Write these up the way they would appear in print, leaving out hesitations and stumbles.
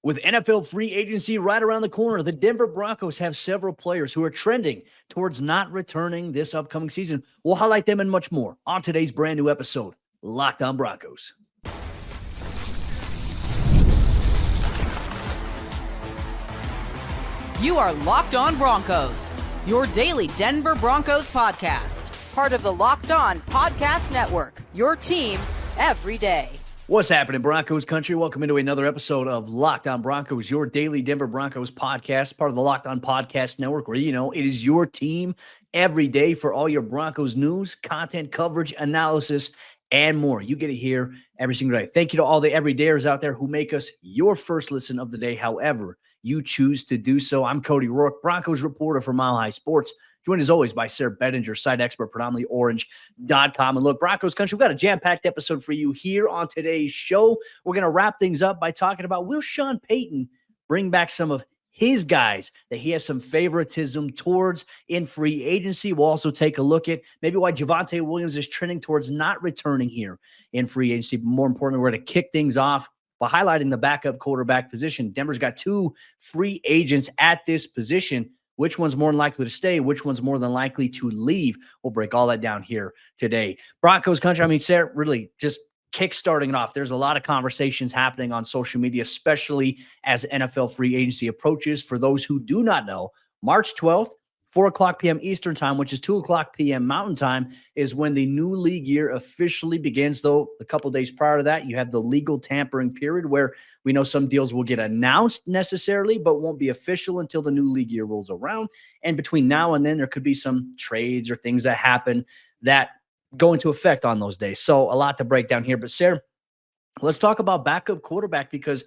With NFL free agency right around the corner, the Denver Broncos have several players who are trending towards not returning this upcoming season. We'll highlight them and much more on today's brand new episode, Locked On Broncos. You are Locked On Broncos, your daily Denver Broncos podcast. Part of the Locked On Podcast Network, your team every day. What's happening, Broncos Country? Welcome into another episode of Locked On Broncos, your daily Denver Broncos podcast, part of the Locked On Podcast Network, where it is your team every day for all your Broncos news, content, coverage, analysis, and more. You get it here every single day. Thank you to all the everydayers out there who make us your first listen of the day, however you choose to do so. I'm Cody Roark, Broncos reporter for Mile High Sports, joined as always by Sayre Bedinger, site expert, predominantly orange.com. And look, Broncos Country, we've got a jam-packed episode for you here on today's show. We're going to wrap things up by talking about, will Sean Payton bring back some of his guys that he has some favoritism towards in free agency? We'll also take a look at maybe why Javonte Williams is trending towards not returning here in free agency. But more importantly, we're going to kick things off by highlighting the backup quarterback position. Denver's got two free agents at this position. Which one's more than likely to stay? Which one's more than likely to leave? We'll break all that down here today. Broncos Country, Sayre, really just kickstarting it off. There's a lot of conversations happening on social media, especially as NFL free agency approaches. For those who do not know, March 12th, 4 o'clock p.m. Eastern time, which is 2 o'clock p.m. Mountain time, is when the new league year officially begins. Though a couple days prior to that, you have the legal tampering period where we know some deals will get announced necessarily, but won't be official until the new league year rolls around. And between now and then, there could be some trades or things that happen that go into effect on those days. So a lot to break down here. But Sayre, let's talk about backup quarterback, because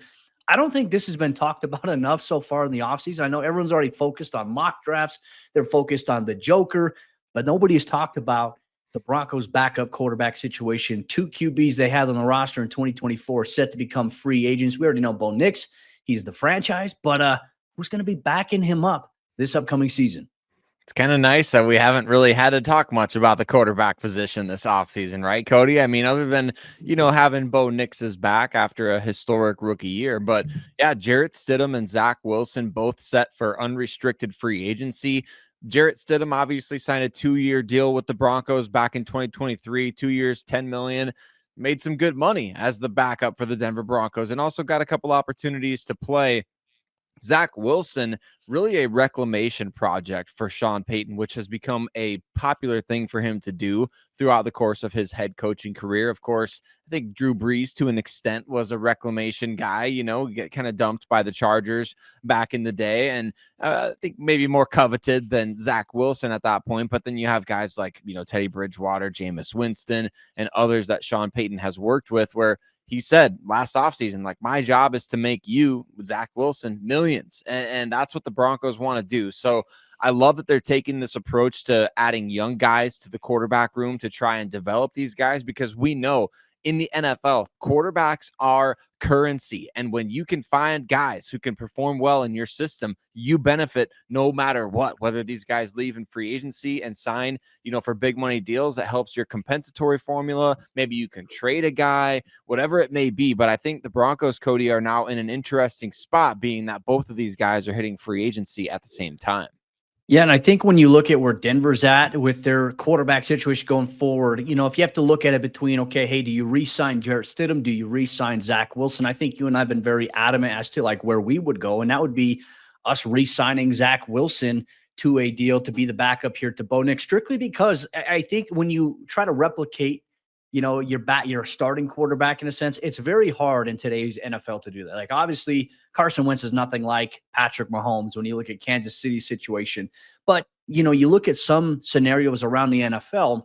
I don't think this has been talked about enough so far in the offseason. I know everyone's already focused on mock drafts. They're focused on the Joker, but nobody has talked about the Broncos backup quarterback situation. Two QBs they had on the roster in 2024 set to become free agents. We already know Bo Nix. He's the franchise, but who's going to be backing him up this upcoming season? It's kind of nice that we haven't really had to talk much about the quarterback position this offseason, right, Cody? Other than, having Bo Nix's back after a historic rookie year. But yeah, Jarrett Stidham and Zach Wilson both set for unrestricted free agency. Jarrett Stidham obviously signed a 2-year deal with the Broncos back in 2023, 2 years, $10 million. Made some good money as the backup for the Denver Broncos and also got a couple opportunities to play. Zach Wilson, really a reclamation project for Sean Payton, which has become a popular thing for him to do throughout the course of his head coaching career. Of course, I think Drew Brees, to an extent, was a reclamation guy, get kind of dumped by the Chargers back in the day. And I think maybe more coveted than Zach Wilson at that point. But then you have guys like, Teddy Bridgewater, Jameis Winston, and others that Sean Payton has worked with, where he said last offseason, my job is to make you, Zach Wilson, millions. And that's what the Broncos want to do. So I love that they're taking this approach to adding young guys to the quarterback room to try and develop these guys, because we know in the NFL, quarterbacks are currency. And when you can find guys who can perform well in your system, you benefit no matter what, whether these guys leave in free agency and sign, for big money deals. That helps your compensatory formula. Maybe you can trade a guy, whatever it may be. But I think the Broncos, Cody, are now in an interesting spot, being that both of these guys are hitting free agency at the same time. Yeah, and I think when you look at where Denver's at with their quarterback situation going forward, if you have to look at it between, okay, hey, do you re-sign Jarrett Stidham? Do you re-sign Zach Wilson? I think you and I have been very adamant as to where we would go, and that would be us re-signing Zach Wilson to a deal to be the backup here to Bo Nix, strictly because I think when you try to replicate your starting quarterback in a sense, it's very hard in today's NFL to do that. Obviously Carson Wentz is nothing like Patrick Mahomes when you look at Kansas City's situation, but you look at some scenarios around the NFL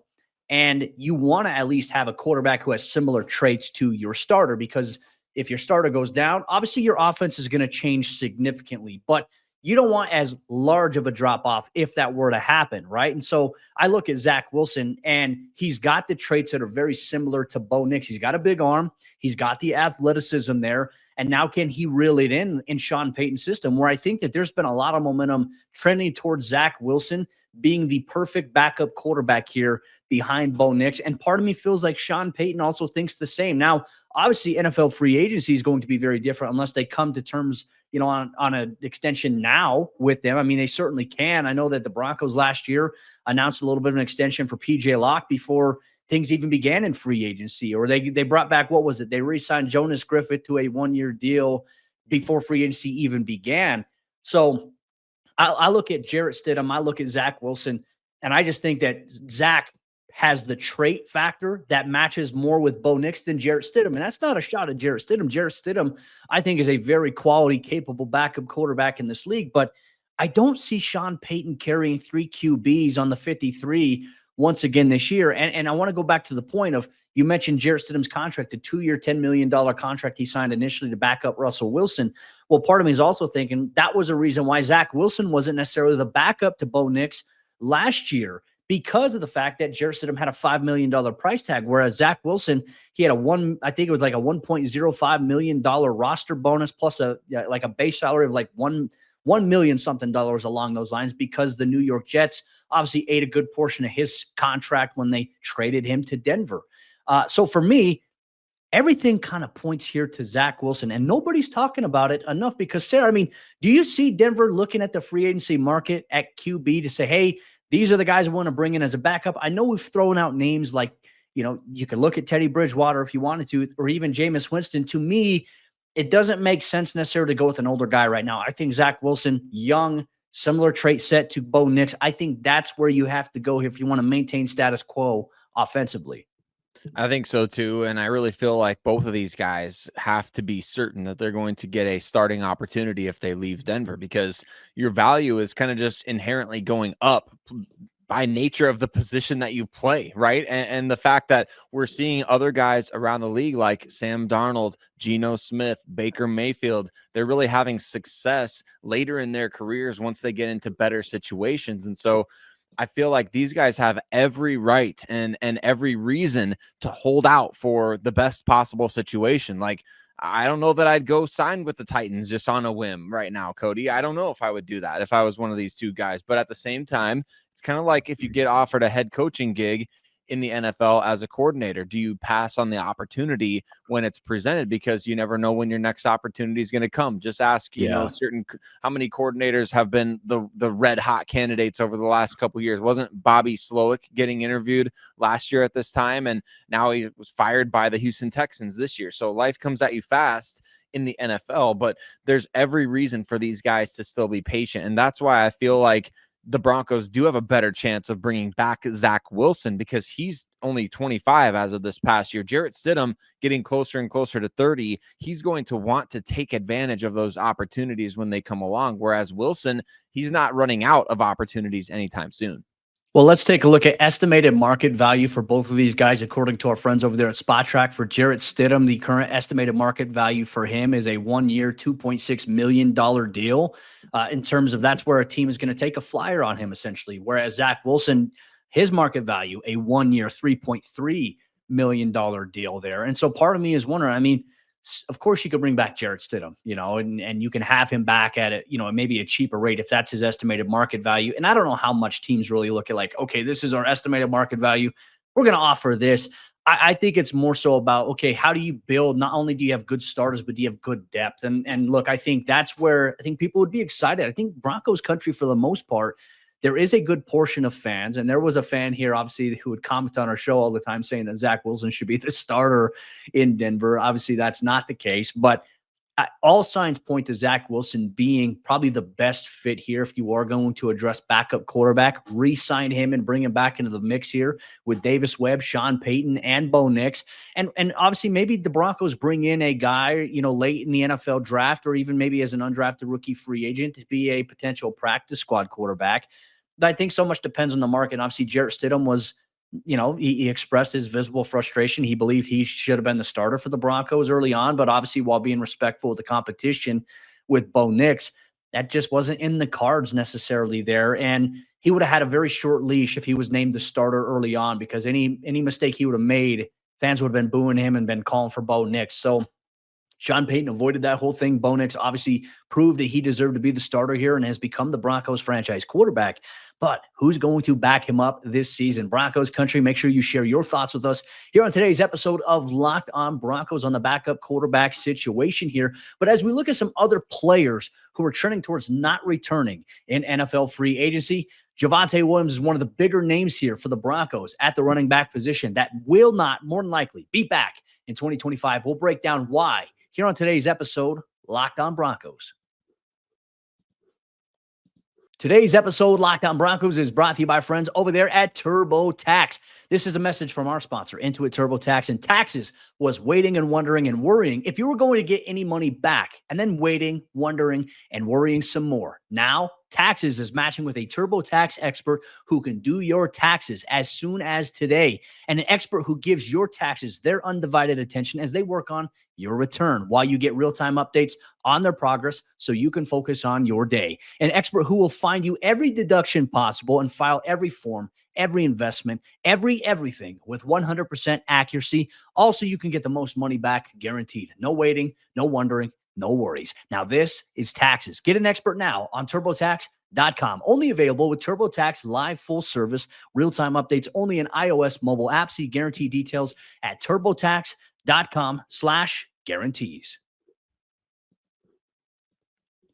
and you want to at least have a quarterback who has similar traits to your starter, because if your starter goes down, obviously your offense is going to change significantly, but you don't want as large of a drop-off if that were to happen, right? And so I look at Zach Wilson, and he's got the traits that are very similar to Bo Nix. He's got a big arm. He's got the athleticism there. And now can he reel it in Sean Payton's system, where I think that there's been a lot of momentum trending towards Zach Wilson being the perfect backup quarterback here behind Bo Nix. And part of me feels like Sean Payton also thinks the same. Now, obviously, NFL free agency is going to be very different unless they come to terms, on an extension now with them. I mean, they certainly can. I know that the Broncos last year announced a little bit of an extension for PJ Locke before things even began in free agency, or they brought back, what was it? They re-signed Jonas Griffith to a 1-year deal before free agency even began. So I look at Jarrett Stidham, I look at Zach Wilson, and I just think that Zach has the trait factor that matches more with Bo Nix than Jarrett Stidham. And that's not a shot at Jarrett Stidham. Jarrett Stidham, I think, is a very quality, capable backup quarterback in this league. But I don't see Sean Payton carrying 3 QBs on the 53 once again this year. And I want to go back to the point of, you mentioned Jarrett Stidham's contract, a 2-year, $10 million contract he signed initially to back up Russell Wilson. Well, part of me is also thinking that was a reason why Zach Wilson wasn't necessarily the backup to Bo Nix last year, because of the fact that Jarrett Stidham had a $5 million price tag, whereas Zach Wilson, he had I think it was like a $1.05 million roster bonus plus a base salary of like $1 million something along those lines, because the New York Jets obviously ate a good portion of his contract when they traded him to Denver. So for me, everything kind of points here to Zach Wilson, and nobody's talking about it enough because, Sayre, I mean, do you see Denver looking at the free agency market at QB to say, hey, these are the guys we want to bring in as a backup? I know we've thrown out names like, you could look at Teddy Bridgewater if you wanted to, or even Jameis Winston. To me, it doesn't make sense necessarily to go with an older guy right now. I think Zach Wilson, young, similar trait set to Bo Nix. I think that's where you have to go if you want to maintain status quo offensively. I think so too. And I really feel like both of these guys have to be certain that they're going to get a starting opportunity if they leave Denver, because your value is kind of just inherently going up by nature of the position that you play, right? And the fact that we're seeing other guys around the league like Sam Darnold, Geno Smith, Baker Mayfield, they're really having success later in their careers once they get into better situations. And so I feel like these guys have every right and every reason to hold out for the best possible situation. Like, I don't know that I'd go sign with the Titans just on a whim right now, Cody. I don't know if I would do that if I was one of these two guys. But at the same time, it's kind of like if you get offered a head coaching gig in the NFL as a coordinator, do you pass on the opportunity when it's presented? Because you never know when your next opportunity is going to come. Just ask, how many coordinators have been the red hot candidates over the last couple of years? Wasn't Bobby Slowick getting interviewed last year at this time? And now he was fired by the Houston Texans this year. So life comes at you fast in the NFL, but there's every reason for these guys to still be patient. And that's why I feel like the Broncos do have a better chance of bringing back Zach Wilson, because he's only 25 as of this past year. Jarrett Stidham getting closer and closer to 30. He's going to want to take advantage of those opportunities when they come along. Whereas Wilson, he's not running out of opportunities anytime soon. Well, let's take a look at estimated market value for both of these guys, according to our friends over there at Spot Track. For Jarrett Stidham, the current estimated market value for him is a 1-year, $2.6 million deal. In terms of, that's where a team is going to take a flyer on him, essentially. Whereas Zach Wilson, his market value, a 1-year, $3.3 million deal there. And so part of me is wondering, I mean, of course you could bring back Jarrett Stidham, and you can have him back at it, maybe a cheaper rate if that's his estimated market value. And I don't know how much teams really look at like, okay, this is our estimated market value, we're going to offer this. I think it's more so about, okay, how do you build? Not only do you have good starters, but do you have good depth? And look, I think that's where I think people would be excited. I think Broncos country, for the most part, there is a good portion of fans, and there was a fan here, obviously, who would comment on our show all the time saying that Zach Wilson should be the starter in Denver. Obviously, that's not the case, but all signs point to Zach Wilson being probably the best fit here if you are going to address backup quarterback. Re-sign him and bring him back into the mix here with Davis Webb, Sean Payton, and Bo Nix. And obviously, maybe the Broncos bring in a guy, late in the NFL draft, or even maybe as an undrafted rookie free agent to be a potential practice squad quarterback. But I think so much depends on the market. And obviously, Jarrett Stidham was, he expressed his visible frustration. He believed he should have been the starter for the Broncos early on, but obviously, while being respectful of the competition with Bo Nix, that just wasn't in the cards necessarily there. And he would have had a very short leash if he was named the starter early on, because any mistake he would have made, fans would have been booing him and been calling for Bo Nix. So Sean Payton avoided that whole thing. Bo Nix obviously proved that he deserved to be the starter here and has become the Broncos franchise quarterback. But who's going to back him up this season? Broncos Country, make sure you share your thoughts with us here on today's episode of Locked on Broncos on the backup quarterback situation here. But as we look at some other players who are trending towards not returning in NFL free agency, Javonte Williams is one of the bigger names here for the Broncos at the running back position that will not, more than likely, be back in 2025. We'll break down why here on today's episode, Locked on Broncos. Today's episode, Locked on Broncos, is brought to you by friends over there at TurboTax. This is a message from our sponsor, Intuit TurboTax. And taxes was waiting and wondering and worrying if you were going to get any money back, and then waiting, wondering, and worrying some more. Now, Taxes is matching with a TurboTax expert who can do your taxes as soon as today, and an expert who gives your taxes their undivided attention as they work on your return while you get real-time updates on their progress so you can focus on your day. An expert who will find you every deduction possible and file every form, every investment, everything with 100% accuracy. Also, you can get the most money back guaranteed. No waiting, no wondering, no worries. Now, this is Taxes. Get an expert now on TurboTax.com. Only available with TurboTax Live full service, real-time updates only in iOS mobile apps. See guarantee details at TurboTax.com/guarantees.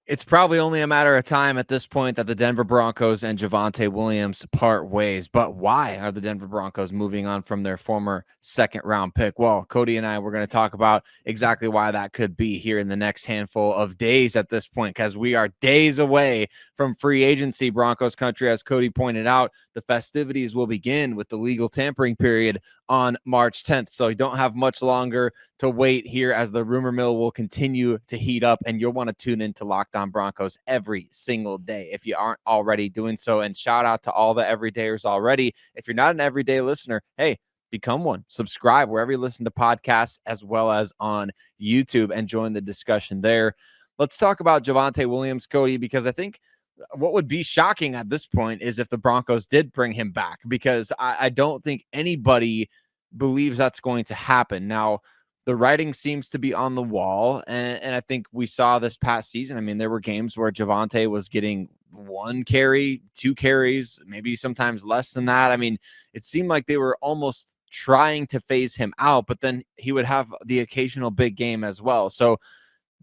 It's probably only a matter of time at this point that the Denver Broncos and Javonte Williams part ways. But why are the Denver Broncos moving on from their former second-round pick? Well, Cody and I, we're going to talk about exactly why that could be here in the next handful of days at this point, because we are days away from free agency. Broncos Country, as Cody pointed out, the festivities will begin with the legal tampering period on March 10th. So you don't have much longer to wait here as the rumor mill will continue to heat up, and you'll want to tune into Locked on Broncos every single day if you aren't already doing so. And shout out to all the everydayers already. If you're not an everyday listener, hey, become one. Subscribe wherever you listen to podcasts as well as on YouTube and join the discussion there. Let's talk about Javonte Williams, Cody, because I think what would be shocking at this point is if the Broncos did bring him back, because I don't think anybody believes that's going to happen. Now, the writing seems to be on the wall, and I think we saw this past season. I mean, there were games where Javonte was getting 1 carry, 2 carries, maybe sometimes less than that. I mean, it seemed like they were almost trying to phase him out, but then he would have the occasional big game as well. So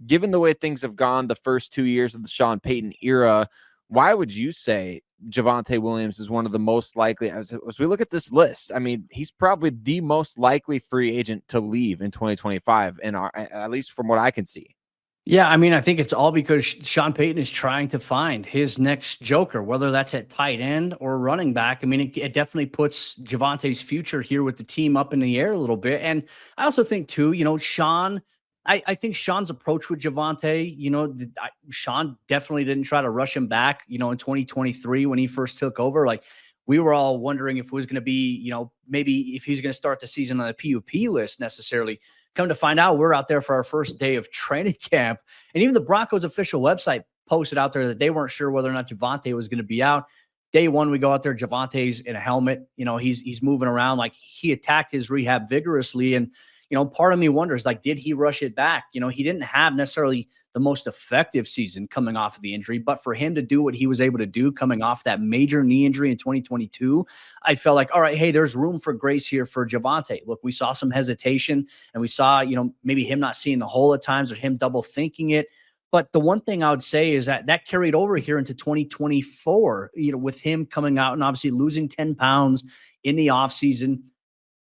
given the way things have gone the first 2 years of the Sean Payton era, why would you say Javonte Williams is one of the most likely, as we look at this list? I mean, he's probably the most likely free agent to leave in 2025, at least from what I can see. Yeah, I mean, I think it's all because Sean Payton is trying to find his next joker, whether that's at tight end or running back. I mean, it definitely puts Javonte's future here with the team up in the air a little bit. And I also think, too, Sean, I think Sean's approach with Javonte, Sean definitely didn't try to rush him back, in 2023 when he first took over. Like, we were all wondering if it was going to be, maybe if he's going to start the season on a PUP list necessarily. Come to find out, we're out there for our first day of training camp. And even the Broncos official website posted out there that they weren't sure whether or not Javonte was going to be out. Day one, we go out there, Javonte's in a helmet. He's moving around. Like, he attacked his rehab vigorously. And, part of me wonders, like, did he rush it back? He didn't have necessarily the most effective season coming off of the injury, but for him to do what he was able to do coming off that major knee injury in 2022, I felt like, all right, hey, there's room for grace here for Javonte. Look, we saw some hesitation, and we saw, maybe him not seeing the hole at times or him double thinking it. But the one thing I would say is that carried over here into 2024, with him coming out and obviously losing 10 pounds in the offseason.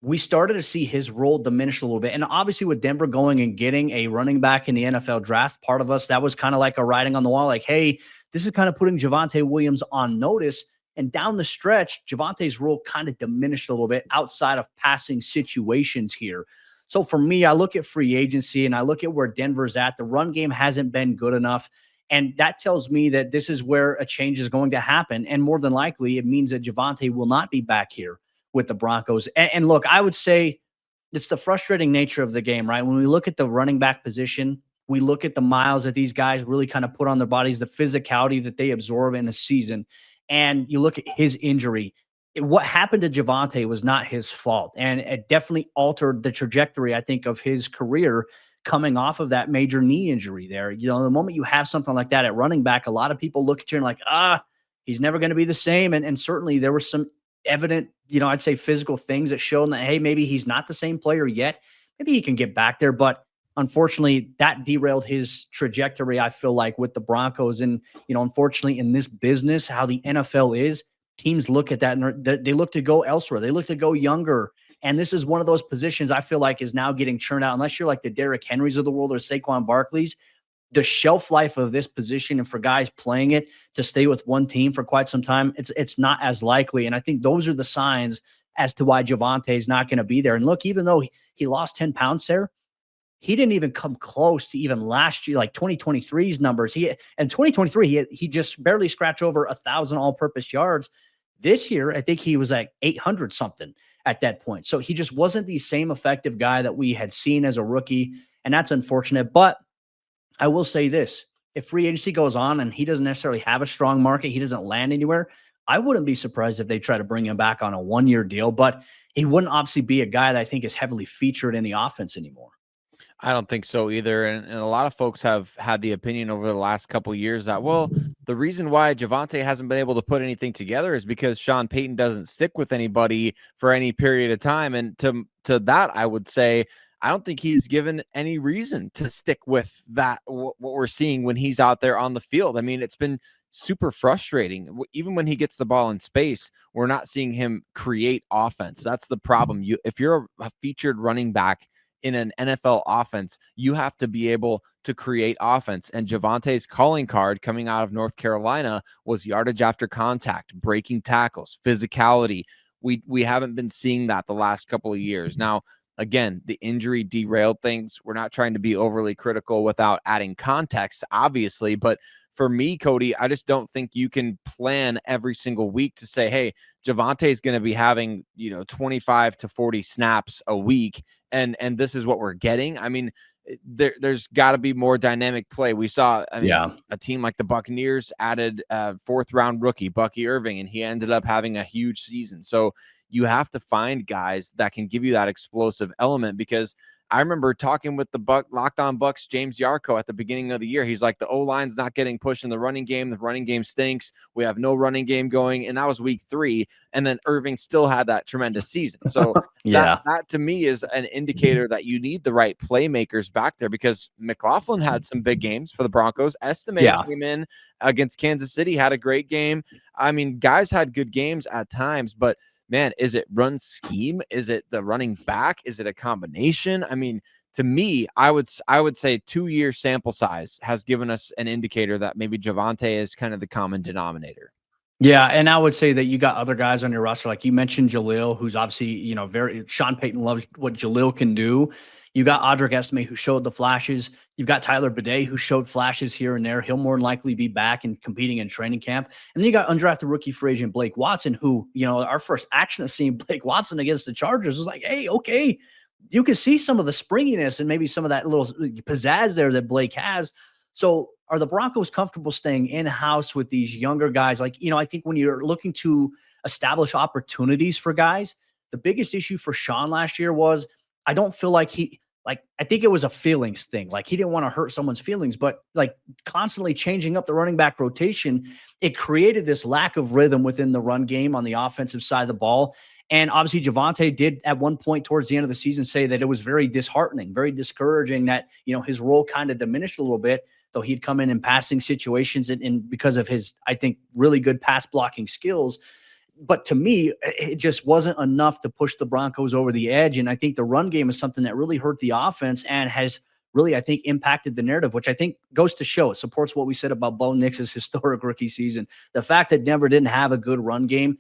We started to see his role diminish a little bit. And obviously with Denver going and getting a running back in the NFL draft, part of us, that was kind of like a writing on the wall. Like, hey, this is kind of putting Javonte Williams on notice. And down the stretch, Javonte's role kind of diminished a little bit outside of passing situations here. So for me, I look at free agency and I look at where Denver's at. The run game hasn't been good enough. And that tells me that this is where a change is going to happen. And more than likely, it means that Javonte will not be back here with the Broncos. And look, I would say it's the frustrating nature of the game, right? When we look at the running back position, we look at the miles that these guys really kind of put on their bodies, the physicality that they absorb in a season. And you look at his injury. What happened to Javonte was not his fault. And it definitely altered the trajectory, I think, of his career coming off of that major knee injury there. You know, the moment you have something like that at running back, a lot of people look at you and like, he's never going to be the same. And certainly there were some evident, I'd say physical things that showed that, hey, maybe he's not the same player yet. Maybe he can get back there. But unfortunately, that derailed his trajectory, I feel like, with the Broncos. And, unfortunately, in this business, how the NFL is, teams look at that and they look to go elsewhere. They look to go younger. And this is one of those positions I feel like is now getting churned out. Unless you're like the Derrick Henrys of the world or Saquon Barkley's, the shelf life of this position and for guys playing it to stay with one team for quite some time, it's not as likely. And I think those are the signs as to why Javonte is not going to be there. And look, even though he lost 10 pounds there, he didn't even come close to even last year, like 2023's numbers. In 2023, he just barely scratched over 1,000 all-purpose yards. This year, I think he was like 800 something at that point. So he just wasn't the same effective guy that we had seen as a rookie. And that's unfortunate. But I will say this, if free agency goes on and he doesn't necessarily have a strong market, he doesn't land anywhere, I wouldn't be surprised if they try to bring him back on a 1-year deal, but he wouldn't obviously be a guy that I think is heavily featured in the offense anymore. I don't think so either. And a lot of folks have had the opinion over the last couple of years that, well, the reason why Javonte hasn't been able to put anything together is because Sean Payton doesn't stick with anybody for any period of time. And to that, I would say, I don't think he's given any reason to stick with that, what we're seeing when he's out there on the field. I mean, it's been super frustrating. Even when he gets the ball in space, we're not seeing him create offense. That's the problem. If you're a featured running back in an NFL offense, you have to be able to create offense. And Javonte's calling card coming out of North Carolina was yardage after contact, breaking tackles, physicality. We haven't been seeing that the last couple of years. Now, again, the injury derailed things. We're not trying to be overly critical without adding context, obviously. But for me, Cody, I just don't think you can plan every single week to say, hey, Javonte is going to be having, 25 to 40 snaps a week. And this is what we're getting. I mean, there's got to be more dynamic play. We saw, a team like the Buccaneers added a 4th-round rookie, Bucky Irving, and he ended up having a huge season. So you have to find guys that can give you that explosive element, because I remember talking with the Locked On Bucks, James Yarko, at the beginning of the year. He's like, the O-line's not getting pushed in the running game. The running game stinks. We have no running game going. And that was week 3. And then Irving still had that tremendous season. So that to me is an indicator that you need the right playmakers back there, because McLaughlin had some big games for the Broncos. Estime came in against Kansas City, had a great game. I mean, guys had good games at times, but man, is it run scheme? Is it the running back? Is it a combination? I mean, to me, I would say 2-year sample size has given us an indicator that maybe Javonte is kind of the common denominator. Yeah, and I would say that you got other guys on your roster, like you mentioned Jaleel, who's obviously, very Sean Payton loves what Jaleel can do. You got Audric Estime, who showed the flashes. You've got Tyler Bidet, who showed flashes here and there. He'll more than likely be back and competing in training camp. And then you got undrafted rookie free agent Blake Watson, who, our first action of seeing Blake Watson against the Chargers was like, hey, okay, you can see some of the springiness and maybe some of that little pizzazz there that Blake has. So are the Broncos comfortable staying in-house with these younger guys? Like, I think when you're looking to establish opportunities for guys, the biggest issue for Sean last year was, I don't feel like I think it was a feelings thing. Like, he didn't want to hurt someone's feelings, but like constantly changing up the running back rotation, it created this lack of rhythm within the run game on the offensive side of the ball. And obviously Javonte did at one point towards the end of the season say that it was very disheartening, very discouraging that, his role kind of diminished a little bit, though he'd come in passing situations and because of his, I think, really good pass blocking skills. But to me, it just wasn't enough to push the Broncos over the edge. And I think the run game is something that really hurt the offense and has really, I think, impacted the narrative, which I think goes to show. It supports what we said about Bo Nix's historic rookie season. The fact that Denver didn't have a good run game,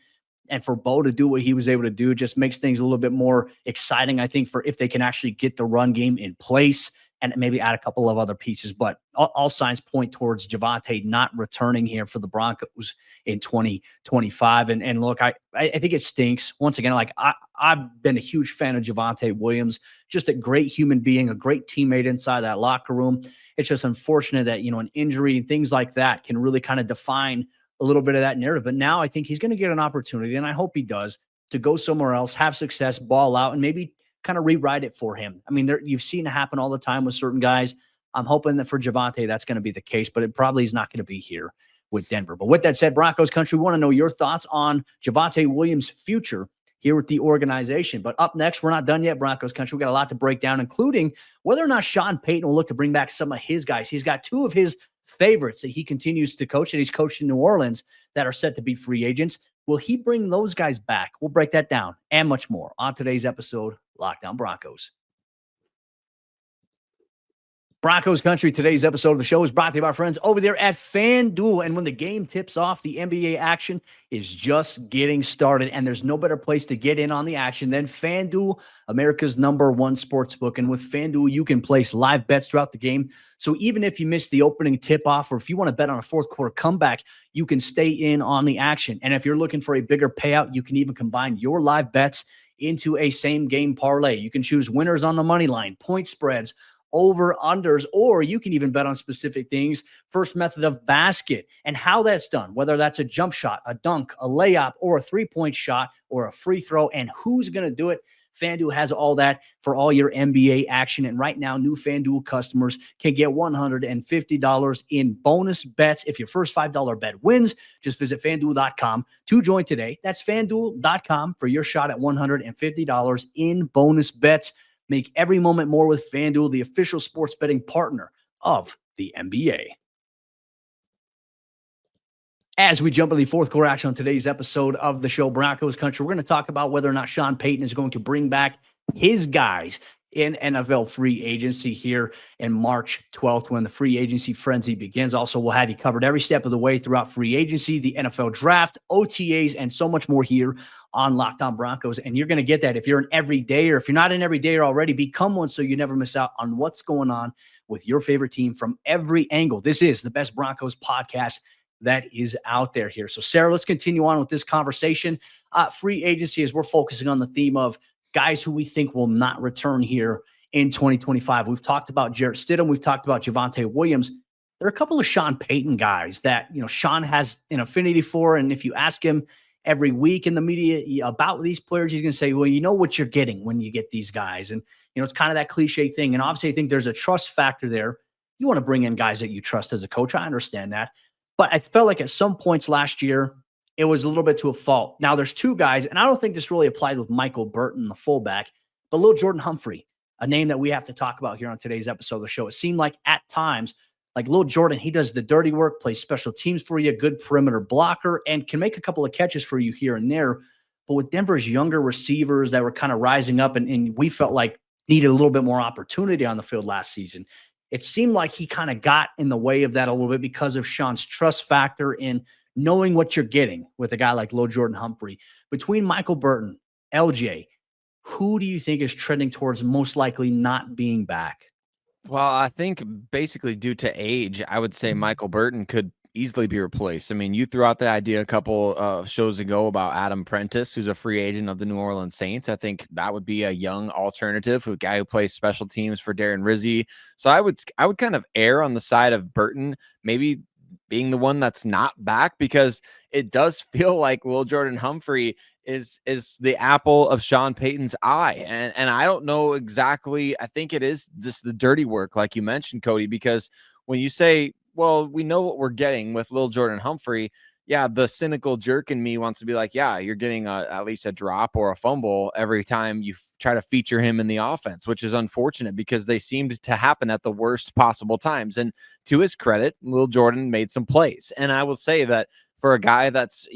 and for Bo to do what he was able to do, just makes things a little bit more exciting, I think, for if they can actually get the run game in place and maybe add a couple of other pieces. But all signs point towards Javonte not returning here for the Broncos in 2025. And look, I think it stinks. Once again, like I've been a huge fan of Javonte Williams, just a great human being, a great teammate inside that locker room. It's just unfortunate that, an injury and things like that can really kind of define a little bit of that narrative. But now I think he's going to get an opportunity, and I hope he does, to go somewhere else, have success, ball out, and maybe kind of rewrite it for him. I mean, you've seen it happen all the time with certain guys. I'm hoping that for Javonte, that's going to be the case, but it probably is not going to be here with Denver. But with that said, Broncos Country, we want to know your thoughts on Javonte Williams' future here with the organization. But up next, we're not done yet, Broncos Country. We got a lot to break down, including whether or not Sean Payton will look to bring back some of his guys. He's got two of his favorites that he continues to coach, that he's coached in New Orleans, that are set to be free agents. Will he bring those guys back? We'll break that down and much more on today's episode, Lockdown Broncos. Broncos Country, today's episode of the show is brought to you by our friends over there at FanDuel. And when the game tips off, the NBA action is just getting started. And there's no better place to get in on the action than FanDuel, America's #1 sportsbook. And with FanDuel, you can place live bets throughout the game. So even if you miss the opening tip-off, or if you want to bet on a fourth quarter comeback, you can stay in on the action. And if you're looking for a bigger payout, you can even combine your live bets into a same-game parlay. You can choose winners on the money line, point spreads, over-unders, or you can even bet on specific things. First method of basket and how that's done, whether that's a jump shot, a dunk, a layup, or a three-point shot, or a free throw, and who's going to do it. FanDuel has all that for all your NBA action. And right now, new FanDuel customers can get $150 in bonus bets if your first $5 bet wins. Just visit FanDuel.com to join today. That's FanDuel.com for your shot at $150 in bonus bets. Make every moment more with FanDuel, the official sports betting partner of the NBA. As we jump into the fourth quarter action on today's episode of the show, Broncos Country, we're going to talk about whether or not Sean Payton is going to bring back his guys in NFL free agency here in March 12th when the free agency frenzy begins. Also, we'll have you covered every step of the way throughout free agency, the NFL draft, OTAs, and so much more here on Locked On Broncos. And you're going to get that if you're an everydayer. If you're not an everydayer already, become one so you never miss out on what's going on with your favorite team from every angle. This is the best Broncos podcast that is out there here. So, Sayre, let's continue on with this conversation. Free agency, as we're focusing on the theme of guys who we think will not return here in 2025. We've talked about Jarrett Stidham. We've talked about Javonte Williams. There are a couple of Sean Payton guys that, Sean has an affinity for. And if you ask him every week in the media about these players, he's going to say, well, you know what you're getting when you get these guys. And, it's kind of that cliche thing. And obviously I think there's a trust factor there. You want to bring in guys that you trust as a coach. I understand that. But I felt like at some points last year, it was a little bit to a fault. Now, there's two guys, and I don't think this really applied with Michael Burton, the fullback, but Lil'Jordan Humphrey, a name that we have to talk about here on today's episode of the show. It seemed like at times, like Lil'Jordan, he does the dirty work, plays special teams for you, good perimeter blocker, and can make a couple of catches for you here and there. But with Denver's younger receivers that were kind of rising up and we felt like needed a little bit more opportunity on the field last season, it seemed like he kind of got in the way of that a little bit because of Sean's trust factor in knowing what you're getting with a guy like Lil'Jordan Humphrey. Between Michael Burton, LJ, who do you think is trending towards most likely not being back? Well, I think basically due to age, I would say Michael Burton could easily be replaced. I mean, you threw out the idea a couple of shows ago about Adam Prentice, who's a free agent of the New Orleans Saints. I think that would be a young alternative, a guy who plays special teams for Darren Rizzi. So I would kind of err on the side of Burton, maybe being the one that's not back, because it does feel like Lil'Jordan Humphrey is the apple of Sean Payton's eye. And I don't know exactly. I think it is just the dirty work, like you mentioned, Cody, because when you say, well, we know what we're getting with Lil'Jordan Humphrey, yeah, the cynical jerk in me wants to be like, yeah, you're getting at least a drop or a fumble every time you try to feature him in the offense, which is unfortunate because they seemed to happen at the worst possible times. And to his credit, Lil'Jordan made some plays. And I will say that for a guy that's,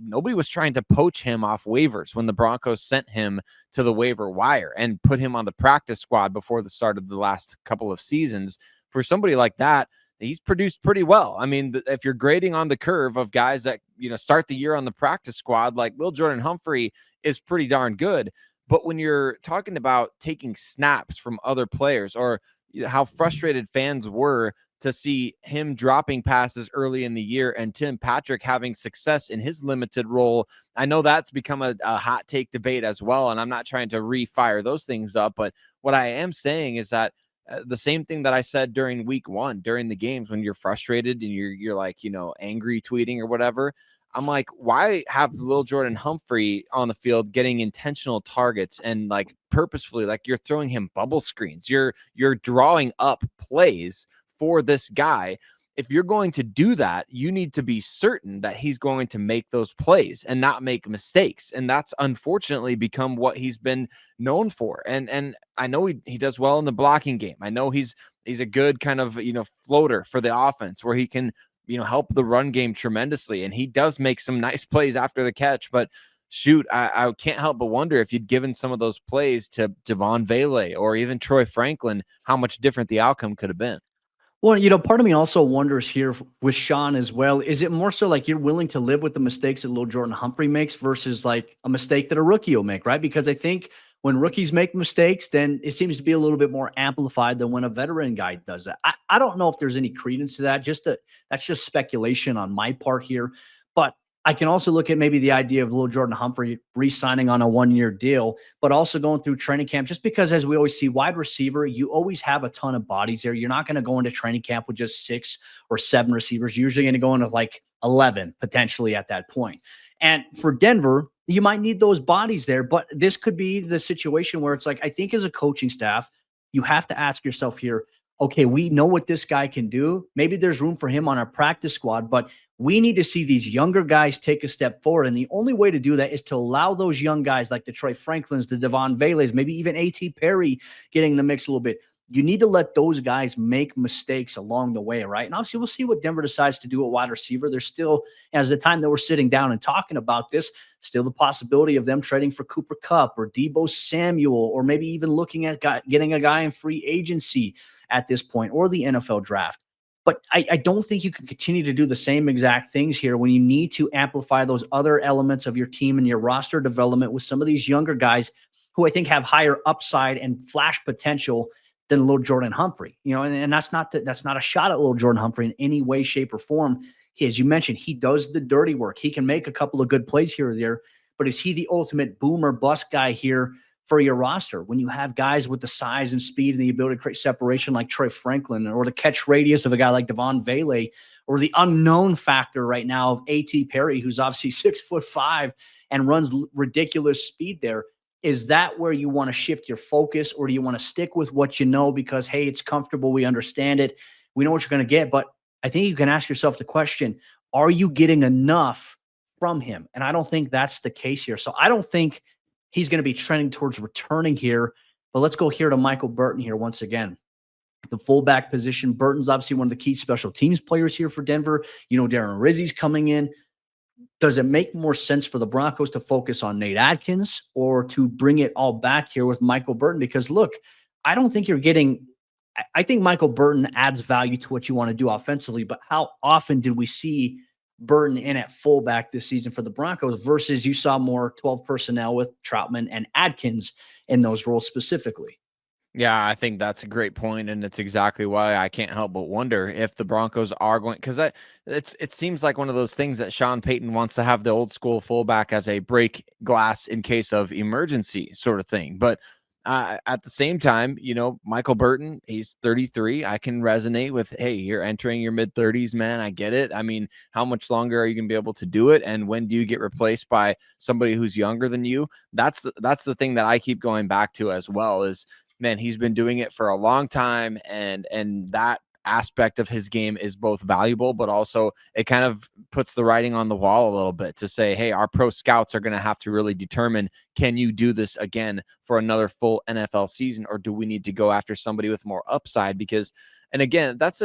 nobody was trying to poach him off waivers when the Broncos sent him to the waiver wire and put him on the practice squad before the start of the last couple of seasons. For somebody like that, he's produced pretty well. I mean, if you're grading on the curve of guys that, start the year on the practice squad, like Lil'Jordan Humphrey is pretty darn good. But when you're talking about taking snaps from other players, or how frustrated fans were to see him dropping passes early in the year and Tim Patrick having success in his limited role, I know that's become a hot take debate as well. And I'm not trying to refire those things up. But what I am saying is that the same thing that I said during week one, during the games when you're frustrated and you're like, angry tweeting or whatever, I'm like, why have Lil'Jordan Humphrey on the field getting intentional targets and like purposefully, like you're throwing him bubble screens, you're drawing up plays for this guy. If you're going to do that, you need to be certain that he's going to make those plays and not make mistakes. And that's unfortunately become what he's been known for. And I know he does well in the blocking game. I know he's a good kind of, floater for the offense where he can, help the run game tremendously. And he does make some nice plays after the catch, but shoot, I can't help but wonder if you'd given some of those plays to Devon Vele or even Troy Franklin, how much different the outcome could have been. Well, part of me also wonders here with Sean as well. Is it more so like you're willing to live with the mistakes that Lil'Jordan Humphrey makes versus like a mistake that a rookie will make, right? Because I think when rookies make mistakes, then it seems to be a little bit more amplified than when a veteran guy does that. I don't know if there's any credence to that. That's just speculation on my part here. But I can also look at maybe the idea of Lil'Jordan Humphrey re-signing on a one-year deal, but also going through training camp, just because as we always see, wide receiver, you always have a ton of bodies there. You're not going to go into training camp with just 6 or 7 receivers. You're usually going to go into like 11 potentially at that point. And for Denver, you might need those bodies there, but this could be the situation where it's like, I think as a coaching staff, you have to ask yourself here, okay, we know what this guy can do. Maybe there's room for him on our practice squad, but we need to see these younger guys take a step forward. And the only way to do that is to allow those young guys like the Troy Franklins, the Devon Veles, maybe even A.T. Perry getting in the mix a little bit. You need to let those guys make mistakes along the way, right? And obviously, we'll see what Denver decides to do at wide receiver. There's still, as the time that we're sitting down and talking about this, still the possibility of them trading for Cooper Kupp or Deebo Samuel, or maybe even looking at getting a guy in free agency at this point, or the NFL draft. But I don't think you can continue to do the same exact things here when you need to amplify those other elements of your team and your roster development with some of these younger guys who I think have higher upside and flash potential than Lil'Jordan Humphrey. And that's not a shot at Lil'Jordan Humphrey in any way, shape, or form. As you mentioned, he does the dirty work. He can make a couple of good plays here or there, but is he the ultimate boom or bust guy here for your roster when you have guys with the size and speed and the ability to create separation like Troy Franklin, or the catch radius of a guy like Devon Vele, or the unknown factor right now of A.T. Perry, who's obviously 6'5" and runs ridiculous speed there? Is that where you want to shift your focus, or do you want to stick with what you know because, hey, it's comfortable, we understand it, we know what you're going to get? But I think you can ask yourself the question, are you getting enough from him? And I don't think that's the case here. So I don't think he's going to be trending towards returning here. But let's go here to Michael Burton here once again. The fullback position. Burton's obviously one of the key special teams players here for Denver. Darren Rizzi's coming in. Does it make more sense for the Broncos to focus on Nate Adkins or to bring it all back here with Michael Burton? Because look, I don't think you're getting – I think Michael Burton adds value to what you want to do offensively, but how often did we see Burton in at fullback this season for the Broncos versus you saw more 12 personnel with Troutman and Adkins in those roles specifically? Yeah, I think that's a great point, and it's exactly why I can't help but wonder if the Broncos are going, because it seems like one of those things that Sean Payton wants to have the old school fullback as a break glass in case of emergency sort of thing. But at the same time, Michael Burton, he's 33. I can resonate with, hey, you're entering your mid-30s, man. I get it. I mean, how much longer are you going to be able to do it? And when do you get replaced by somebody who's younger than you? That's the thing that I keep going back to as well is, man, he's been doing it for a long time, and that aspect of his game is both valuable, but also it kind of puts the writing on the wall a little bit to say, hey, our pro scouts are going to have to really determine, can you do this again for another full NFL season, or do we need to go after somebody with more upside? Because, and again, that's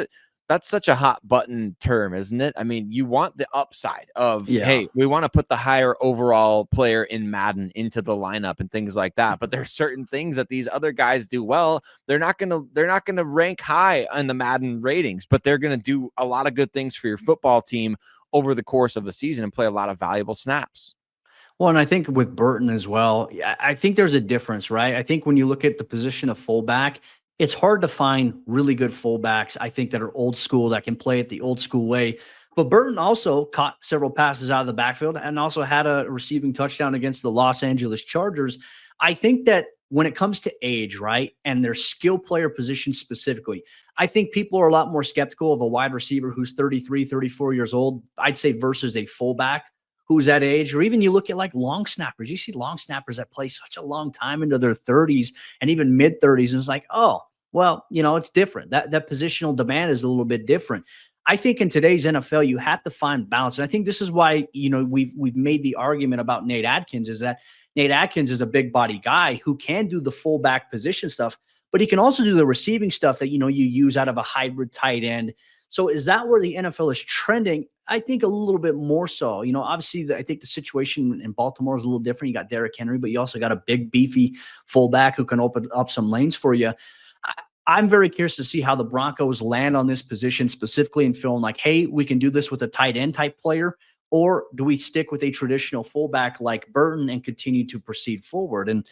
such a hot button term, isn't it? I mean, you want the upside of, hey, we want to put the higher overall player in Madden into the lineup and things like that. But there's certain things that these other guys do well. They're not going to rank high on the Madden ratings, but they're going to do a lot of good things for your football team over the course of the season and play a lot of valuable snaps. Well, and I think with Burton as well, I think there's a difference, right? I think when you look at the position of fullback, it's hard to find really good fullbacks, I think, that are old school, that can play it the old school way. But Burton also caught several passes out of the backfield and also had a receiving touchdown against the Los Angeles Chargers. I think that when it comes to age, right, and their skill player position specifically, I think people are a lot more skeptical of a wide receiver who's 33, 34 years old, I'd say, versus a fullback who's that age, or even you look at like long snappers. You see long snappers that play such a long time into their 30s and even mid 30s. And it's like, oh, well, it's different. That positional demand is a little bit different. I think in today's NFL, you have to find balance. And I think this is why, we've made the argument about Nate Adkins, is that Nate Adkins is a big body guy who can do the fullback position stuff, but he can also do the receiving stuff that, you use out of a hybrid tight end. So is that where the NFL is trending? I think a little bit more so. Obviously, I think the situation in Baltimore is a little different. You got Derrick Henry, but you also got a big, beefy fullback who can open up some lanes for you. I'm very curious to see how the Broncos land on this position, specifically in feeling like, hey, we can do this with a tight end type player, or do we stick with a traditional fullback like Burton and continue to proceed forward? And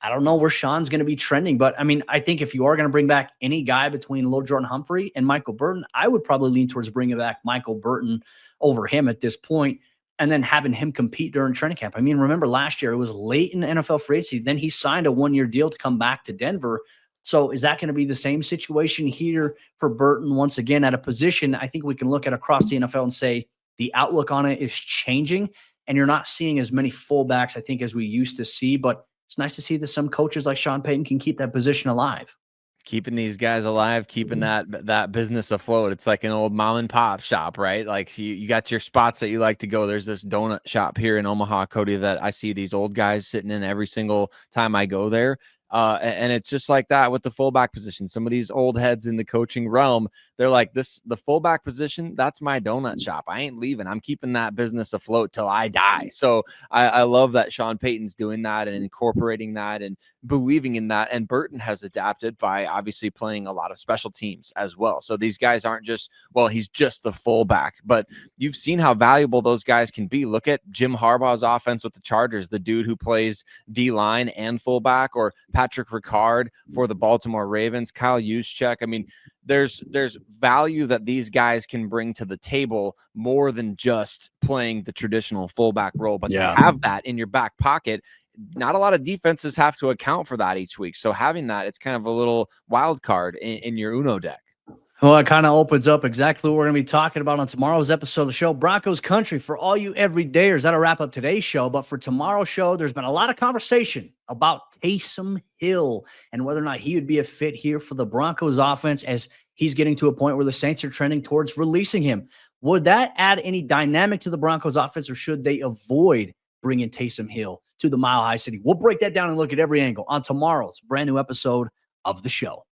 I don't know where Sean's going to be trending, but I mean, I think if you are going to bring back any guy between Lil'Jordan Humphrey and Michael Burton, I would probably lean towards bringing back Michael Burton over him at this point, and then having him compete during training camp. I mean, remember last year, it was late in the NFL free agency. Then he signed a one-year deal to come back to Denver. So is that going to be the same situation here for Burton once again at a position? I think we can look at across the NFL and say the outlook on it is changing, and you're not seeing as many fullbacks, I think, as we used to see. But it's nice to see that some coaches like Sean Payton can keep that position alive. Keeping these guys alive, keeping that business afloat. It's like an old mom and pop shop, right? Like you got your spots that you like to go. There's this donut shop here in Omaha, Cody, that I see these old guys sitting in every single time I go there. And it's just like that with the fullback position. Some of these old heads in the coaching realm, they're like, the fullback position, that's my donut shop. I ain't leaving. I'm keeping that business afloat till I die. So I love that Sean Payton's doing that and incorporating that and believing in that. And Burton has adapted by obviously playing a lot of special teams as well. So these guys aren't just, well, he's just the fullback, but you've seen how valuable those guys can be. Look at Jim Harbaugh's offense with the Chargers, the dude who plays D-line and fullback, or Patrick Ricard for the Baltimore Ravens, Kyle Juszczyk. I mean, there's value that these guys can bring to the table more than just playing the traditional fullback role, but to have that in your back pocket, not a lot of defenses have to account for that each week. So having that, it's kind of a little wild card in your Uno deck. Well, it kind of opens up exactly what we're going to be talking about on tomorrow's episode of the show, Broncos Country. For all you everydayers, that'll wrap up today's show. But for tomorrow's show, there's been a lot of conversation about Taysom Hill and whether or not he would be a fit here for the Broncos offense, as he's getting to a point where the Saints are trending towards releasing him. Would that add any dynamic to the Broncos offense, or should they avoid bringing Taysom Hill to the Mile High City? We'll break that down and look at every angle on tomorrow's brand new episode of the show.